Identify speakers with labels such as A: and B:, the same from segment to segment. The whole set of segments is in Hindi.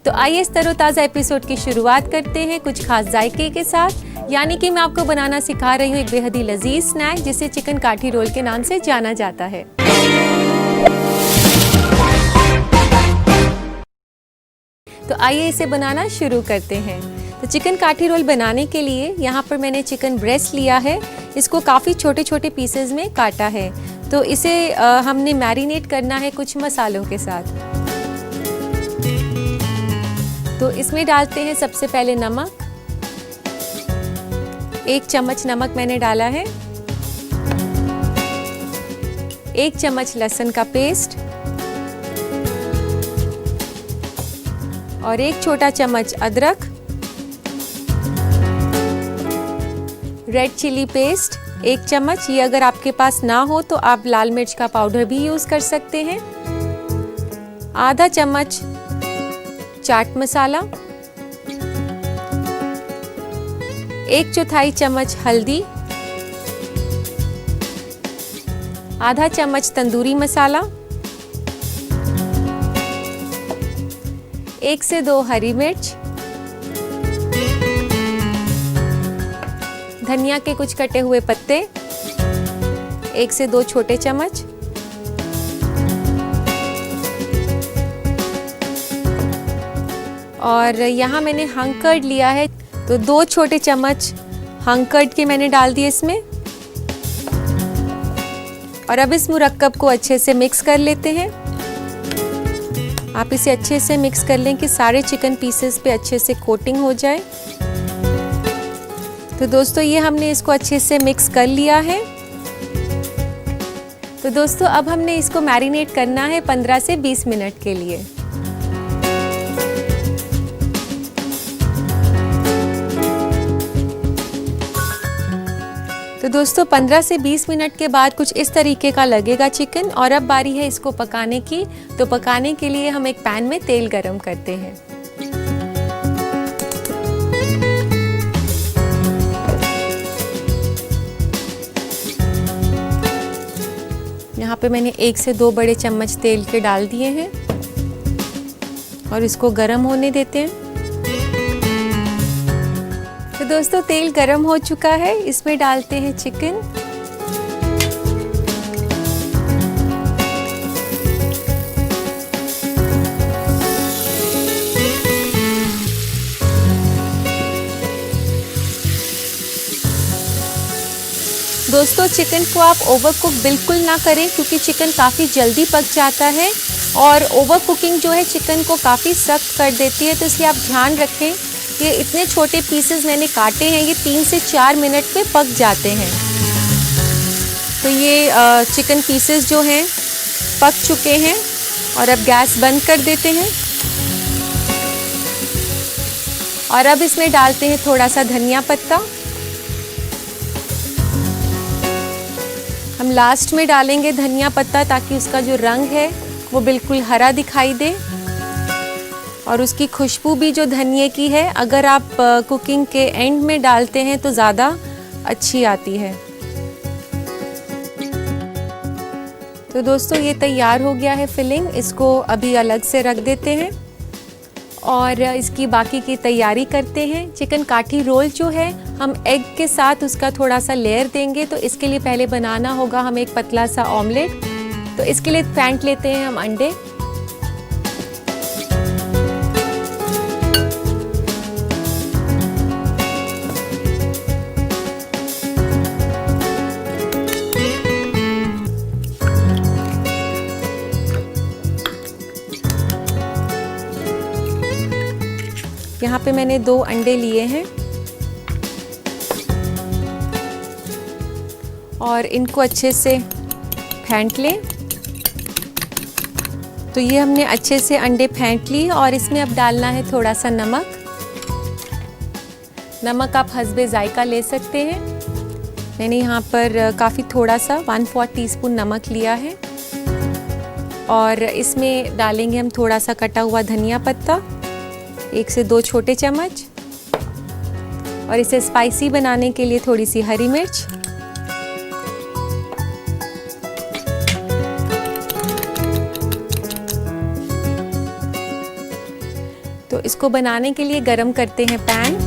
A: तो आइए इस तरोताज़ा एपिसोड की शुरुआत करते हैं कुछ खास जायके के साथ, यानी कि मैं आपको बनाना सिखा रही हूँ एक बेहद ही लजीज स्नैक जिसे चिकन काठी रोल के नाम से जाना जाता है। तो आइए इसे बनाना शुरू करते हैं। तो चिकन काठी रोल बनाने के लिए यहाँ पर मैंने चिकन ब्रेस्ट लिया है। इसको काफ़ी छोटे छोटे पीसेज में काटा है। तो इसे हमने मैरिनेट करना है कुछ मसालों के साथ। तो इसमें डालते हैं सबसे पहले नमक। 1 चम्मच नमक मैंने डाला है। 1 चम्मच लहसुन का पेस्ट और 1 छोटा चम्मच अदरक। रेड चिली पेस्ट 1 चम्मच, ये अगर आपके पास ना हो तो आप लाल मिर्च का पाउडर भी यूज कर सकते हैं। आधा चम्मच चाट मसाला, 1/4 चम्मच हल्दी, आधा चम्मच तंदूरी मसाला, 1 से 2 हरी मिर्च, धनिया के कुछ कटे हुए पत्ते 1 से 2 छोटे चम्मच, और यहाँ मैंने हंग कर्ड लिया है तो 2 छोटे चम्मच हंग कर्ड के मैंने डाल दिए इसमें। और अब इस मुरक्कब को अच्छे से मिक्स कर लेते हैं। आप इसे अच्छे से मिक्स कर लें कि सारे चिकन पीसेस पे अच्छे से कोटिंग हो जाए। तो दोस्तों ये हमने इसको अच्छे से मिक्स कर लिया है। तो दोस्तों अब हमने इसको मैरिनेट करना है 15 से 20 मिनट के लिए। तो दोस्तों 15 से 20 मिनट के बाद कुछ इस तरीके का लगेगा चिकन, और अब बारी है इसको पकाने की। तो पकाने के लिए हम एक पैन में तेल गरम करते हैं। यहाँ पे मैंने 1 से 2 बड़े चम्मच तेल के डाल दिए हैं और इसको गरम होने देते हैं। तो दोस्तों तेल गरम हो चुका है, इसमें डालते हैं चिकन। दोस्तों चिकन को आप ओवर कुक बिल्कुल ना करें, क्योंकि चिकन काफ़ी जल्दी पक जाता है और ओवर कुकिंग जो है चिकन को काफ़ी सख्त कर देती है। तो इसलिए आप ध्यान रखें कि इतने छोटे पीसेस मैंने काटे हैं, ये 3 से 4 मिनट में पक जाते हैं। तो ये चिकन पीसेस जो हैं पक चुके हैं और अब गैस बंद कर देते हैं। और अब इसमें डालते हैं थोड़ा सा धनिया पत्ता। हम लास्ट में डालेंगे धनिया पत्ता ताकि उसका जो रंग है वो बिल्कुल हरा दिखाई दे, और उसकी खुशबू भी जो धनिए की है अगर आप कुकिंग के एंड में डालते हैं तो ज़्यादा अच्छी आती है। तो दोस्तों ये तैयार हो गया है फिलिंग, इसको अभी अलग से रख देते हैं और इसकी बाकी की तैयारी करते हैं। चिकन काठी रोल जो है हम एग के साथ उसका थोड़ा सा लेयर देंगे। तो इसके लिए पहले बनाना होगा हमें एक पतला सा ऑमलेट। तो इसके लिए फेंट लेते हैं हम अंडे। यहाँ पे मैंने 2 अंडे लिए हैं और इनको अच्छे से फेंट लें। तो ये हमने अच्छे से अंडे फेंट लिए और इसमें अब डालना है थोड़ा सा नमक। नमक आप हस्बे जायका ले सकते हैं। मैंने यहाँ पर काफ़ी थोड़ा सा 1/4 टीस्पून नमक लिया है। और इसमें डालेंगे हम थोड़ा सा कटा हुआ धनिया पत्ता, 1 से 2 छोटे चम्मच, और इसे स्पाइसी बनाने के लिए थोड़ी सी हरी मिर्च, तो इसको बनाने के लिए गरम करते हैं पैन।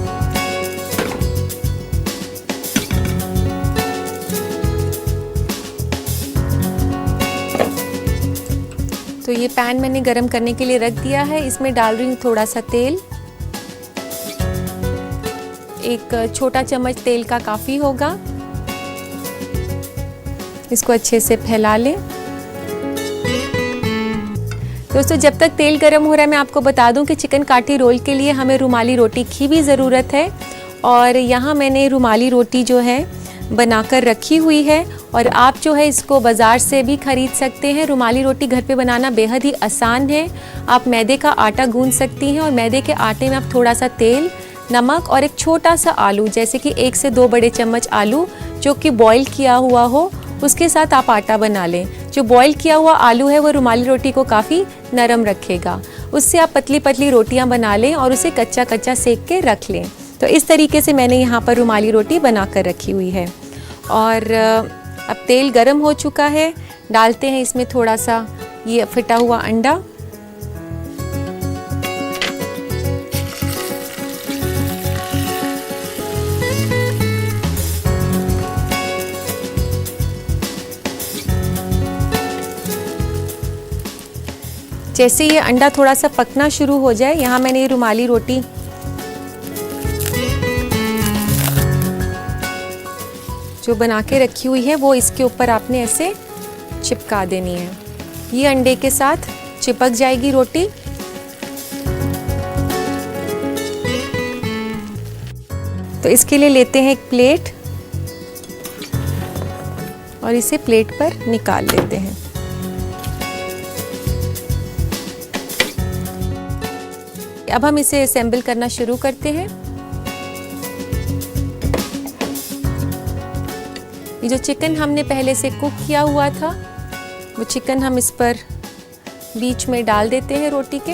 A: तो ये पैन मैंने गरम करने के लिए रख दिया है। इसमें डाल रही हूँ थोड़ा सा तेल। 1 छोटा चम्मच तेल का काफ़ी होगा। इसको अच्छे से फैला लें। दोस्तों जब तक तेल गरम हो रहा है मैं आपको बता दूं कि चिकन काठी रोल के लिए हमें रुमाली रोटी की भी ज़रूरत है। और यहाँ मैंने रुमाली रोटी जो है बनाकर रखी हुई है और आप जो है इसको बाज़ार से भी ख़रीद सकते हैं। रुमाली रोटी घर पे बनाना बेहद ही आसान है। आप मैदे का आटा गूंथ सकती हैं और मैदे के आटे में आप थोड़ा सा तेल, नमक और एक छोटा सा आलू, जैसे कि 1 से 2 बड़े चम्मच आलू जो कि बॉईल किया हुआ हो, उसके साथ आप आटा बना लें। जो बॉईल किया हुआ आलू है वो रुमाली रोटी को काफ़ी नरम रखेगा। उससे आप पतली पतली रोटियां बना लें और उसे कच्चा कच्चा सेक के रख लें। तो इस तरीके से मैंने यहाँ पर रुमाली रोटी बना कर रखी हुई है। और अब तेल गरम हो चुका है। डालते हैं इसमें थोड़ा सा ये फिटा हुआ अंडा। जैसे ये अंडा थोड़ा सा पकना शुरू हो जाए, यहाँ मैंने ये रुमाली रोटी जो बना के रखी हुई है वो इसके ऊपर आपने ऐसे चिपका देनी है। ये अंडे के साथ चिपक जाएगी रोटी। तो इसके लिए लेते हैं एक प्लेट और इसे प्लेट पर निकाल लेते हैं। अब हम इसे असेंबल करना शुरू करते हैं। ये जो चिकन हमने पहले से कुक किया हुआ था वो चिकन हम इस पर बीच में डाल देते हैं रोटी के।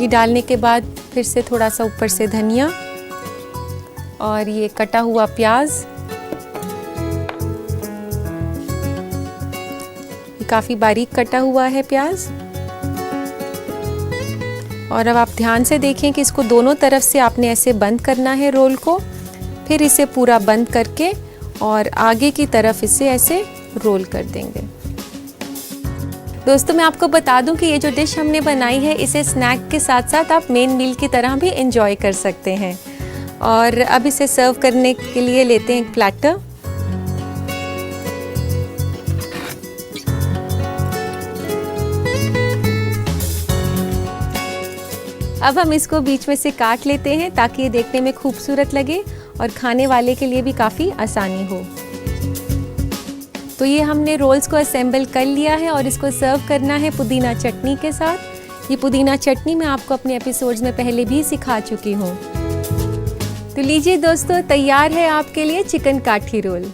A: ये डालने के बाद फिर से थोड़ा सा ऊपर से धनिया और ये कटा हुआ प्याज। ये काफ़ी बारीक कटा हुआ है प्याज। और अब आप ध्यान से देखें कि इसको दोनों तरफ से आपने ऐसे बंद करना है रोल को। फिर इसे पूरा बंद करके और आगे की तरफ इसे ऐसे रोल कर देंगे। दोस्तों मैं आपको बता दूं कि ये जो डिश हमने बनाई है इसे स्नैक के साथ साथ आप मेन मील की तरह भी एंजॉय कर सकते हैं। और अब इसे सर्व करने के लिए लेते हैं एक प्लेटर। अब हम इसको बीच में से काट लेते हैं ताकि ये देखने में खूबसूरत लगे और खाने वाले के लिए भी काफ़ी आसानी हो। तो ये हमने रोल्स को असेंबल कर लिया है और इसको सर्व करना है पुदीना चटनी के साथ। ये पुदीना चटनी मैं आपको अपने एपिसोड्स में पहले भी सिखा चुकी हूँ। तो लीजिए दोस्तों, तैयार है आपके लिए चिकन काठी रोल।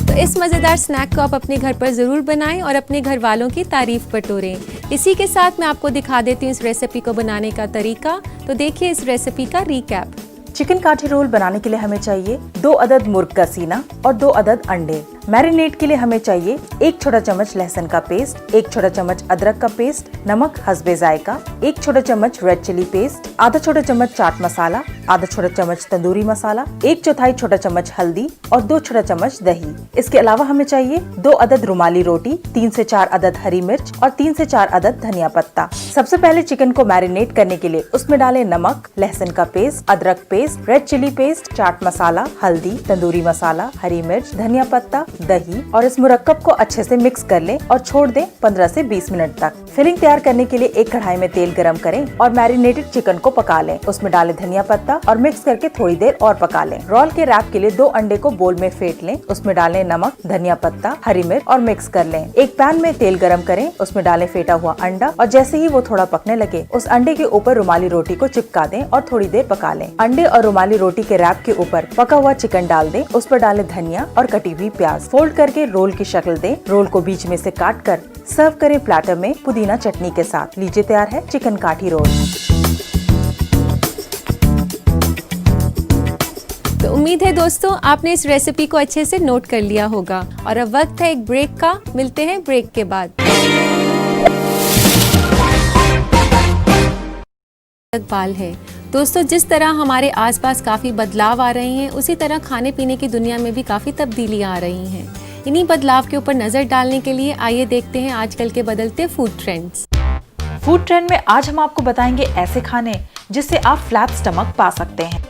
A: तो इस मज़ेदार स्नैक को आप अपने घर पर ज़रूर बनाएं और अपने घर वालों की तारीफ बटोरें। इसी के साथ मैं आपको दिखा देती हूँ इस रेसिपी को बनाने का तरीका। तो देखिए इस रेसिपी का रिकैप।
B: चिकन काठी रोल बनाने के लिए हमें चाहिए 2 अदद मुर्ग का सीना और 2 अदद अंडे। मैरिनेट के लिए हमें चाहिए 1 छोटा चम्मच लहसुन का पेस्ट, 1 छोटा चम्मच अदरक का पेस्ट, नमक हस्बे जायका, 1 छोटा चम्मच रेड चिली पेस्ट, आधा छोटा चम्मच चाट मसाला, आधा छोटा चम्मच तंदूरी मसाला, 1/4 छोटा चम्मच हल्दी और 2 छोटा चम्मच दही। इसके अलावा हमें चाहिए 2 अदद रुमाली रोटी, 3 से 4 अदद हरी मिर्च और 3 से 4 अदद धनिया पत्ता। सबसे पहले चिकन को मैरिनेट करने के लिए उसमें डालें नमक, लहसुन का पेस्ट, अदरक paste, red chilli paste, chaat masala, हल्दी, तंदूरी मसाला, हरी मिर्च, धनिया पत्ता, दही और इस मुरक्कब को अच्छे से मिक्स कर लें और छोड़ दें 15 से 20 मिनट तक। फिलिंग तैयार करने के लिए एक कढ़ाई में तेल गरम करें और मैरिनेटेड चिकन को पका लें। उसमें डालें धनिया पत्ता, और मिक्स करके थोड़ी देर और पका लें। रोल के रैप के लिए 2 अंडे को बोल में फेंट लें, उसमें डालें नमक, धनिया पत्ता, हरी मिर्च और मिक्स कर लें। एक पैन में तेल गरम करें, उसमें डालें फेंटा हुआ अंडा और जैसे ही वो थोड़ा पकने लगे उस अंडे के ऊपर रुमाली रोटी को चिपका दें और थोड़ी देर पका लें। अंडे और रुमाली रोटी के रैप के ऊपर पका हुआ चिकन डाल दें, उस पर डालें धनिया और कटी हुई प्याज। फोल्ड करके रोल की शक्ल दें। रोल को बीच में से काट कर सर्व करें प्लेटर में पुदीना चटनी के साथ। लीजिए तैयार है चिकन काठी रोल।
A: तो उम्मीद है दोस्तों आपने इस रेसिपी को अच्छे से नोट कर लिया होगा और अब वक्त है एक ब्रेक का। मिलते हैं ब्रेक के बाद। इस्तकबाल है दोस्तों, जिस तरह हमारे आसपास काफ़ी बदलाव आ रहे हैं उसी तरह खाने पीने की दुनिया में भी काफ़ी तब्दीलियां आ रही हैं। इन्हीं बदलाव के ऊपर नज़र डालने के लिए आइए देखते हैं आजकल के बदलते फूड ट्रेंड्स।
B: फूड ट्रेंड में आज हम आपको बताएंगे ऐसे खाने जिससे आप फ्लैट स्टमक पा सकते हैं।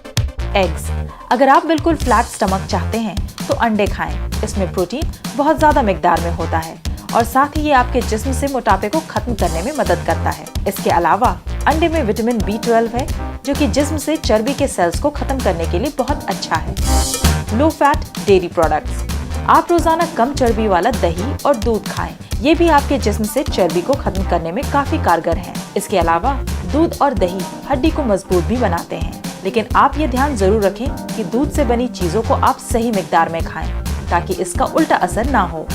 B: एग्स। अगर आप बिल्कुल फ्लैट स्टमक चाहते हैं तो अंडे खाएं। इसमें प्रोटीन बहुत ज़्यादा मिकदार में होता है और साथ ही ये आपके जिस्म से मोटापे को खत्म करने में मदद करता है। इसके अलावा अंडे में विटामिन B12 है जो कि जिस्म से चर्बी के सेल्स को खत्म करने के लिए बहुत अच्छा है। Low fat dairy products. आप रोजाना कम चर्बी वाला दही और दूध खाएं। ये भी आपके जिस्म से चर्बी को खत्म करने में काफी कारगर है। इसके अलावा दूध और दही हड्डी को मजबूत भी बनाते हैं, लेकिन आप ये ध्यान जरूर रखें कि दूध से बनी चीजों को आप सही मिकदार में खाएं ताकि इसका उल्टा असर ना हो।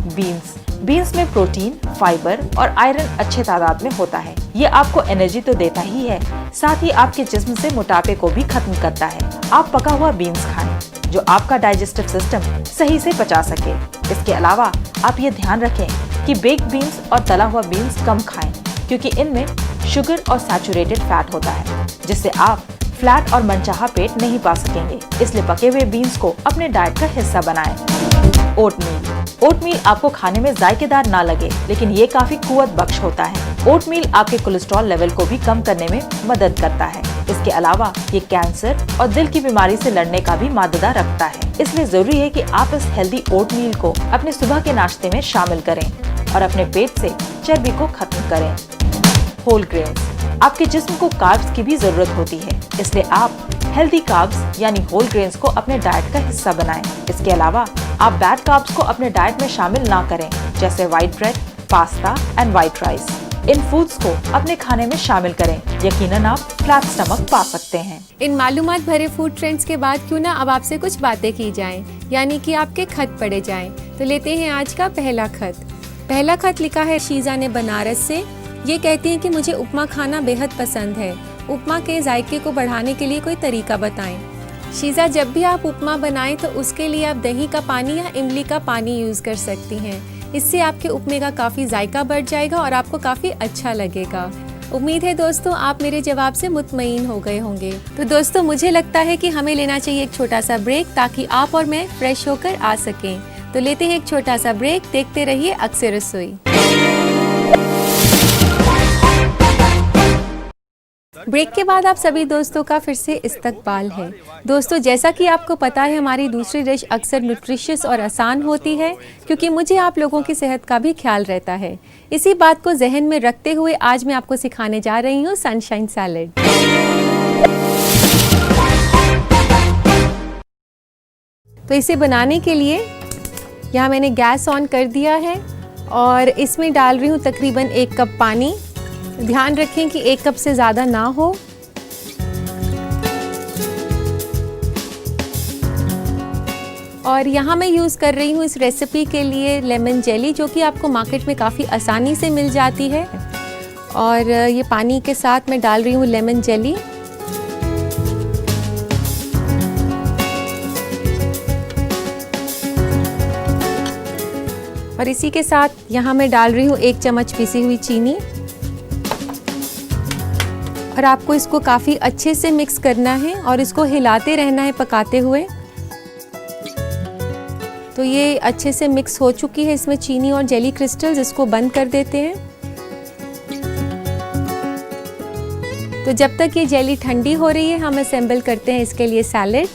B: बीन्स। बीन्स में प्रोटीन, फाइबर और आयरन अच्छे तादाद में होता है। ये आपको एनर्जी तो देता ही है, साथ ही आपके जिस्म से मोटापे को भी खत्म करता है। आप पका हुआ बीन्स खाएं जो आपका डाइजेस्टिव सिस्टम सही से पचा सके। इसके अलावा आप ये ध्यान रखें कि बेक्ड बीन्स और तला हुआ बीन्स कम खाएं क्योंकि इनमें शुगर और सैचुरेटेड फैट होता है जिससे आप फ्लैट और मनचाहा पेट नहीं पा सकेंगे। इसलिए पके हुए बीन्स को अपने डाइट का हिस्सा बनाएं। ओटमील। ओटमील आपको खाने में जायकेदार ना लगे, लेकिन ये काफी कुव्वत बख्श होता है। ओटमील आपके कोलेस्ट्रॉल लेवल को भी कम करने में मदद करता है। इसके अलावा ये कैंसर और दिल की बीमारी से लड़ने का भी माददा रखता है। इसलिए जरूरी है कि आप इस हेल्दी ओटमील को अपने सुबह के नाश्ते में शामिल करें और अपने पेट से चर्बी को खत्म करें। Whole grains. आपके जिस्म को कार्ब्स की भी जरूरत होती है, इसलिए आप हेल्दी कार्ब्स यानी होल ग्रेन्स को अपने डाइट का हिस्सा बनाएं। इसके अलावा आप बैड कार्ब्स को अपने डाइट में शामिल ना करें, जैसे white bread, pasta and white rice. In foods को अपने खाने में शामिल करें। यकीनन आप फ्लैट स्टमक पा सकते हैं।
A: इन मालूमात भरे फूड ट्रेंड्स के बाद क्यों ना अब आपसे कुछ बातें की जाएं, यानी कि आपके खत पढ़े जाएं। तो लेते हैं आज का पहला खत। पहला खत लिखा है शीजा ने बनारस से। ये कहती हैं कि मुझे उपमा खाना बेहद पसंद है। उपमा के जायके को बढ़ाने के लिए कोई तरीका बताएं। शीजा, जब भी आप उपमा बनाएं तो उसके लिए आप दही का पानी या इमली का पानी यूज़ कर सकती हैं। इससे आपके उपमे का काफ़ी जायका बढ़ जाएगा और आपको काफ़ी अच्छा लगेगा। उम्मीद है दोस्तों आप मेरे जवाब से मुतमईन हो गए होंगे। तो दोस्तों मुझे लगता है कि हमें लेना चाहिए एक छोटा सा ब्रेक ताकि आप और मैं फ्रेश होकर आ सकें। तो लेते हैं एक छोटा सा ब्रेक। देखते रहिए अक्सर रसोई। ब्रेक के बाद आप सभी दोस्तों का फिर से इस्तकबाल है। दोस्तों जैसा कि आपको पता है हमारी दूसरी डिश अक्सर न्यूट्रिशियस और आसान होती है क्योंकि मुझे आप लोगों की सेहत का भी ख्याल रहता है। इसी बात को जहन में रखते हुए आज मैं आपको सिखाने जा रही हूँ सनशाइन सैलेड। तो इसे बनाने के लिए यहाँ मैंने गैस ऑन कर दिया है और इसमें डाल रही हूँ तकरीबन 1 कप पानी। ध्यान रखें कि 1 कप से ज़्यादा ना हो। और यहाँ मैं यूज़ कर रही हूँ इस रेसिपी के लिए लेमन जेली, जो कि आपको मार्केट में काफ़ी आसानी से मिल जाती है। और ये पानी के साथ मैं डाल रही हूँ लेमन जेली। और इसी के साथ यहाँ मैं डाल रही हूँ 1 चम्मच पिसी हुई चीनी। और आपको इसको काफ़ी अच्छे से मिक्स करना है और इसको हिलाते रहना है पकाते हुए। तो ये अच्छे से मिक्स हो चुकी है इसमें चीनी और जेली क्रिस्टल्स। इसको बंद कर देते हैं। तो जब तक ये जेली ठंडी हो रही है हम असेंबल करते हैं इसके लिए सैलेड।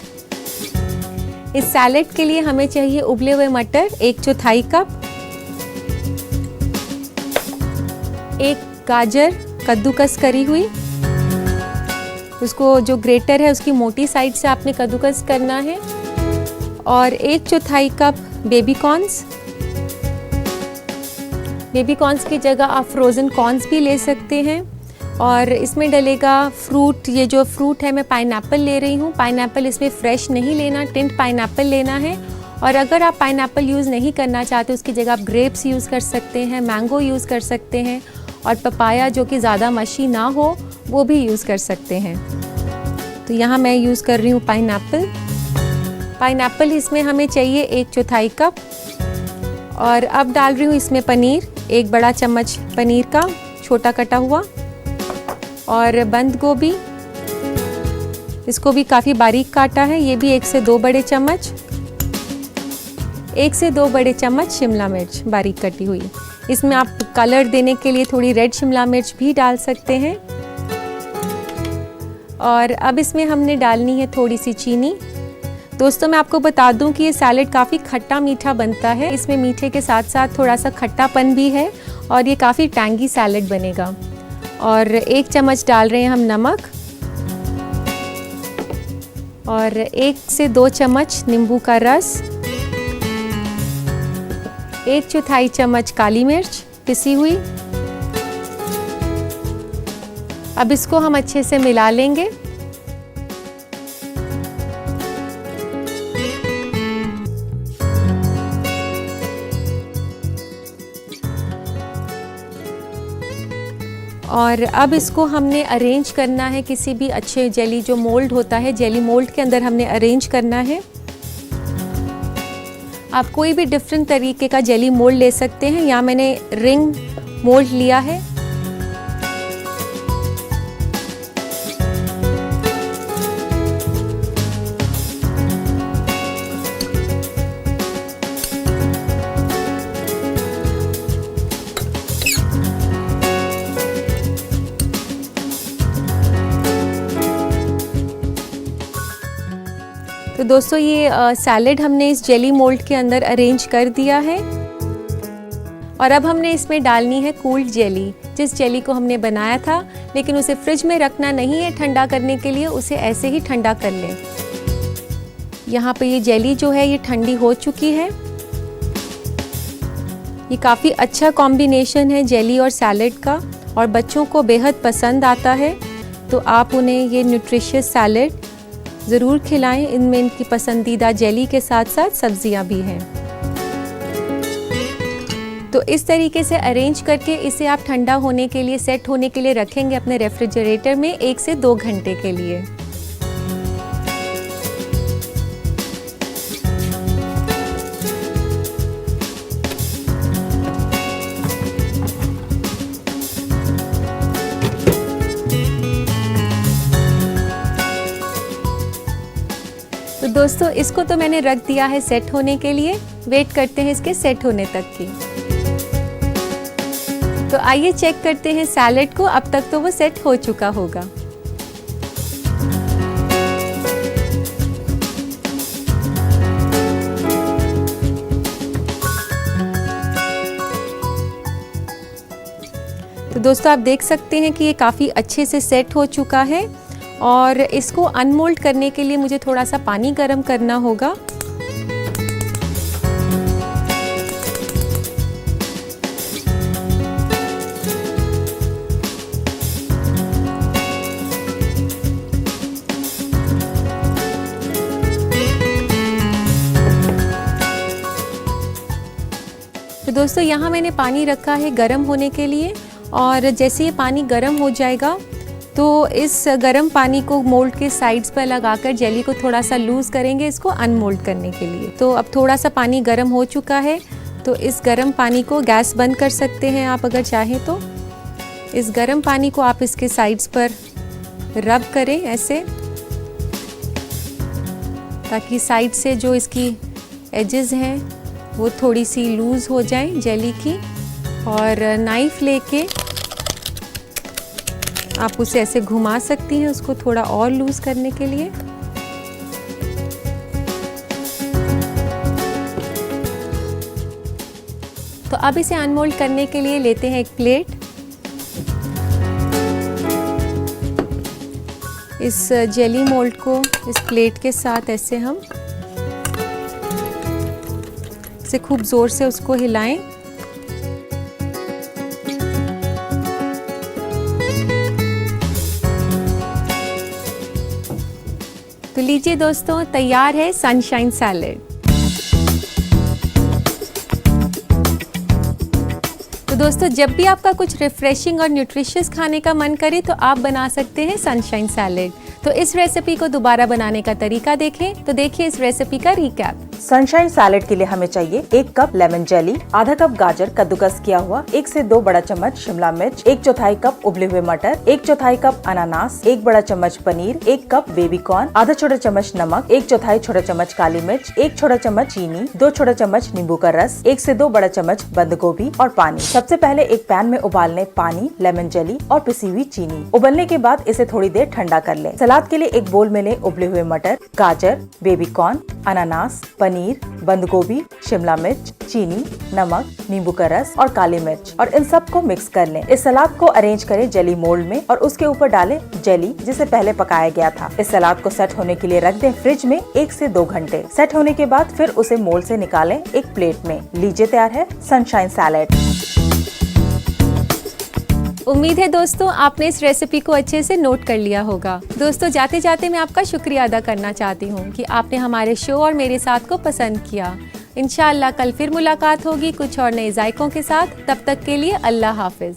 A: इस सैलेड के लिए हमें चाहिए उबले हुए मटर 1/4 कप, 1 गाजर कद्दूकस करी हुई। तो उसको जो ग्रेटर है उसकी मोटी साइड से आपने कद्दूकस करना है। और 1/4 cup baby corns. Baby corns की जगह आप फ्रोज़न कॉर्न्स भी ले सकते हैं। और इसमें डलेगा फ्रूट, ये जो फ्रूट है मैं पाइनएप्पल ले रही हूँ। पाइनएप्पल इसमें फ्रेश नहीं लेना, टिंट पाइनएप्पल लेना है। और अगर आप पाइनएप्पल यूज़ नहीं करना चाहते उसकी जगह आप ग्रेप्स यूज़ कर सकते हैं, मैंगो यूज़ कर सकते हैं, और पपाया जो कि ज़्यादा मशी ना हो वो भी यूज़ कर सकते हैं। तो यहाँ मैं यूज़ कर रही हूँ पाइनएप्पल। पाइनएप्पल इसमें हमें चाहिए 1/4 कप। और अब डाल रही हूँ इसमें पनीर, 1 बड़ा चम्मच पनीर का छोटा कटा हुआ। और बंद गोभी, इसको भी काफ़ी बारीक काटा है, ये भी 1 से 2 बड़े चम्मच। 1 से 2 बड़े चम्मच शिमला मिर्च बारीक कटी हुई। इसमें आप कलर देने के लिए थोड़ी रेड शिमला मिर्च भी डाल सकते हैं। और अब इसमें हमने डालनी है थोड़ी सी चीनी। दोस्तों मैं आपको बता दूं कि ये सैलेड काफ़ी खट्टा मीठा बनता है। इसमें मीठे के साथ साथ थोड़ा सा खट्टापन भी है और ये काफ़ी टैंगी सैलेड बनेगा। और 1 चम्मच डाल रहे हैं हम नमक, और 1 से 2 चम्मच नींबू का रस, 1/4 चम्मच काली मिर्च पिसी हुई। अब इसको हम अच्छे से मिला लेंगे। और अब इसको हमने अरेंज करना है किसी भी अच्छे जेली जो मोल्ड होता है, जेली मोल्ड के अंदर हमने अरेंज करना है। आप कोई भी डिफरेंट तरीके का जेली मोल्ड ले सकते हैं। यहाँ मैंने रिंग मोल्ड लिया है। तो दोस्तों ये सैलेड हमने इस जेली मोल्ड के अंदर अरेंज कर दिया है। और अब हमने इसमें डालनी है कूल्ड जेली, जिस जेली को हमने बनाया था, लेकिन उसे फ्रिज में रखना नहीं है ठंडा करने के लिए, उसे ऐसे ही ठंडा कर लें। यहाँ पे ये जेली जो है ये ठंडी हो चुकी है। ये काफ़ी अच्छा कॉम्बिनेशन है जेली और सैलेड का, और बच्चों को बेहद पसंद आता है। तो आप उन्हें ये न्यूट्रिशियस सैलेड ज़रूर खिलाएं। इनमें इनकी पसंदीदा जेली के साथ साथ सब्जियां भी हैं। तो इस तरीके से अरेंज करके इसे आप ठंडा होने के लिए, सेट होने के लिए रखेंगे अपने रेफ्रिजरेटर में 1 से 2 घंटे के लिए। तो दोस्तों इसको तो मैंने रख दिया है सेट होने के लिए। वेट करते हैं इसके सेट होने तक की। तो आइए चेक करते हैं सैलेड को। अब तक तो वो सेट हो चुका होगा। तो दोस्तों आप देख सकते हैं कि ये काफ़ी अच्छे से सेट हो चुका है। और इसको अनमोल्ड करने के लिए मुझे थोड़ा सा पानी गर्म करना होगा। तो दोस्तों यहाँ मैंने पानी रखा है गर्म होने के लिए, और जैसे ये पानी गर्म हो जाएगा तो इस गर्म पानी को मोल्ड के साइड्स पर लगाकर जेली को थोड़ा सा लूज़ करेंगे इसको अनमोल्ड करने के लिए। तो अब थोड़ा सा पानी गर्म हो चुका है, तो इस गर्म पानी को गैस बंद कर सकते हैं आप अगर चाहें तो। इस गर्म पानी को आप इसके साइड्स पर रब करें ऐसे, ताकि साइड से जो इसकी एजेस हैं वो थोड़ी सी लूज़ हो जाएं जेली की। और नाइफ़ लेके आप उसे ऐसे घुमा सकती हैं उसको थोड़ा और लूज़ करने के लिए। तो अब इसे अनमोल्ड करने के लिए लेते हैं एक प्लेट। इस जेली मोल्ड को इस प्लेट के साथ ऐसे हम इसे खूब ज़ोर से उसको हिलाएं। तो लीजिए दोस्तों, तैयार है सनशाइन सैलेड। तो दोस्तों, जब भी आपका कुछ रिफ्रेशिंग और न्यूट्रिशियस खाने का मन करे तो आप बना सकते हैं सनशाइन सैलेड। तो इस रेसिपी को दोबारा बनाने का तरीका देखें। तो देखिए इस रेसिपी का रिकैप।
B: सनशाइन सैलेड के लिए हमें चाहिए 1 कप लेमन जेली, आधा कप गाजर कद्दूकस किया हुआ, 1 से 2 बड़ा चम्मच शिमला मिर्च, 1/4 कप उबले हुए मटर, 1/4 कप अनानास, 1 बड़ा चम्मच पनीर, 1 कप बेबी कॉर्न, आधा छोटा चम्मच नमक, 1/4 छोटा चम्मच काली मिर्च, 1 छोटा चम्मच चीनी, 2 छोटा चम्मच नींबू का रस, 1 से 2 बड़ा चम्मच बंद गोभी और पानी। सबसे पहले एक पैन में उबालने पानी, लेमन जेली और पिसी हुई चीनी। उबलने के बाद इसे थोड़ी देर ठंडा कर लें। सलाद के लिए एक बोल में लें उबले हुए मटर, गाजर, बेबी कॉर्न, अनानास, पनीर, बंद गोभी, शिमला मिर्च, चीनी, नमक, नींबू का रस और काली मिर्च और इन सब को मिक्स कर लें। इस सलाद को अरेंज करें जेली मोल्ड में और उसके ऊपर डालें जेली जिसे पहले पकाया गया था। इस सलाद को सेट होने के लिए रख दें फ्रिज में 1 से 2 घंटे। सेट होने के बाद फिर उसे मोल्ड से निकालें एक प्लेट में। लीजिए तैयार है सनशाइन सैलेड।
A: उम्मीद है दोस्तों आपने इस रेसिपी को अच्छे से नोट कर लिया होगा। दोस्तों, जाते जाते मैं आपका शुक्रिया अदा करना चाहती हूँ कि आपने हमारे शो और मेरे साथ को पसंद किया। इंशाअल्लाह कल फिर मुलाकात होगी कुछ और नए जायकों के साथ। तब तक के लिए अल्लाह हाफिज।